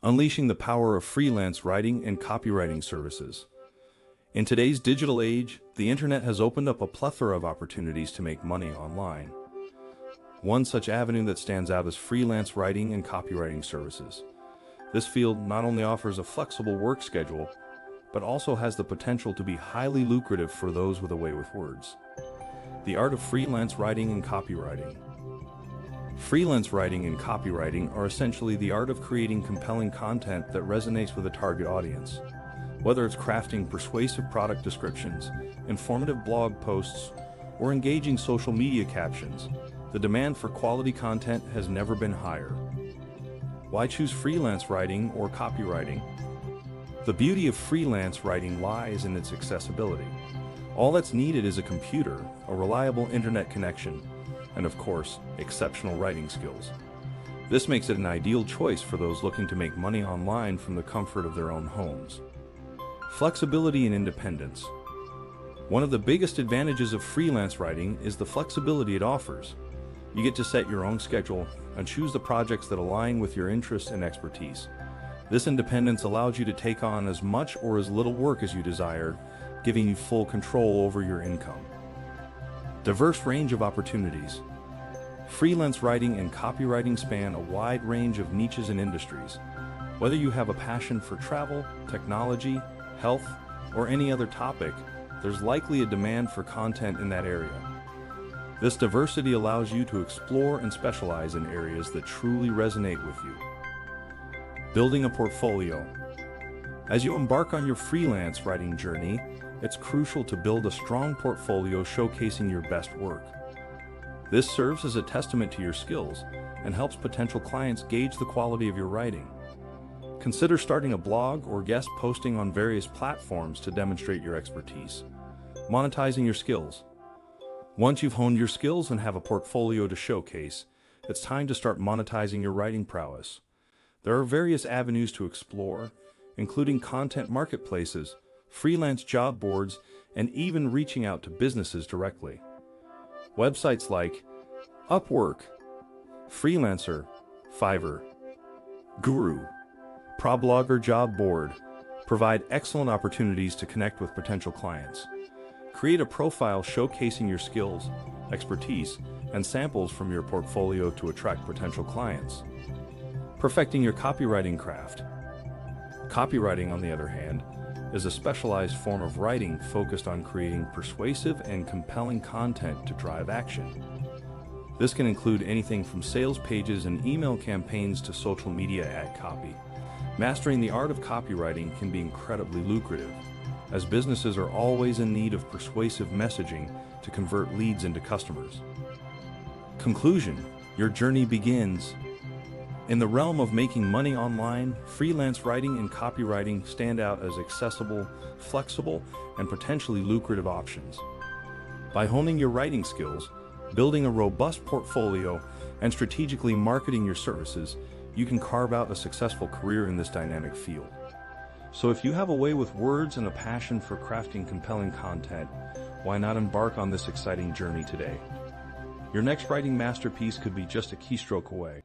Unleashing the power of freelance writing and copywriting services. In today's digital age, the internet has opened up a plethora of opportunities to make money online. One such avenue that stands out is freelance writing and copywriting services. This field not only offers a flexible work schedule, but also has the potential to be highly lucrative for those with a way with words. The art of freelance writing and copywriting. Freelance writing and copywriting are essentially the art of creating compelling content that resonates with a target audience. Whether it's crafting persuasive product descriptions, informative blog posts, or engaging social media captions, the demand for quality content has never been higher. Why choose freelance writing or copywriting? The beauty of freelance writing lies in its accessibility. All that's needed is a computer, a reliable internet connection, and of course, exceptional writing skills. This makes it an ideal choice for those looking to make money online from the comfort of their own homes. Flexibility and independence. One of the biggest advantages of freelance writing is the flexibility it offers. You get to set your own schedule and choose the projects that align with your interests and expertise. This independence allows you to take on as much or as little work as you desire, giving you full control over your income. Diverse range of opportunities. Freelance writing and copywriting span a wide range of niches and industries. Whether you have a passion for travel, technology, health, or any other topic, there's likely a demand for content in that area. This diversity allows you to explore and specialize in areas that truly resonate with you. Building a portfolio. As you embark on your freelance writing journey, it's crucial to build a strong portfolio showcasing your best work. This serves as a testament to your skills and helps potential clients gauge the quality of your writing. Consider starting a blog or guest posting on various platforms to demonstrate your expertise. Monetizing your skills. Once you've honed your skills and have a portfolio to showcase, it's time to start monetizing your writing prowess. There are various avenues to explore, including content marketplaces, freelance job boards, and even reaching out to businesses directly. Websites like Upwork, Freelancer, Fiverr, Guru, ProBlogger Job Board provide excellent opportunities to connect with potential clients. Create a profile showcasing your skills, expertise, and samples from your portfolio to attract potential clients. Perfecting your copywriting craft. Copywriting, on the other hand, is a specialized form of writing focused on creating persuasive and compelling content to drive action. This can include anything from sales pages and email campaigns to social media ad copy. Mastering the art of copywriting can be incredibly lucrative, as businesses are always in need of persuasive messaging to convert leads into customers. Conclusion: your journey begins. In the realm of making money online, freelance writing and copywriting stand out as accessible, flexible, and potentially lucrative options. By honing your writing skills, building a robust portfolio, and strategically marketing your services, you can carve out a successful career in this dynamic field. So if you have a way with words and a passion for crafting compelling content, why not embark on this exciting journey today? Your next writing masterpiece could be just a keystroke away.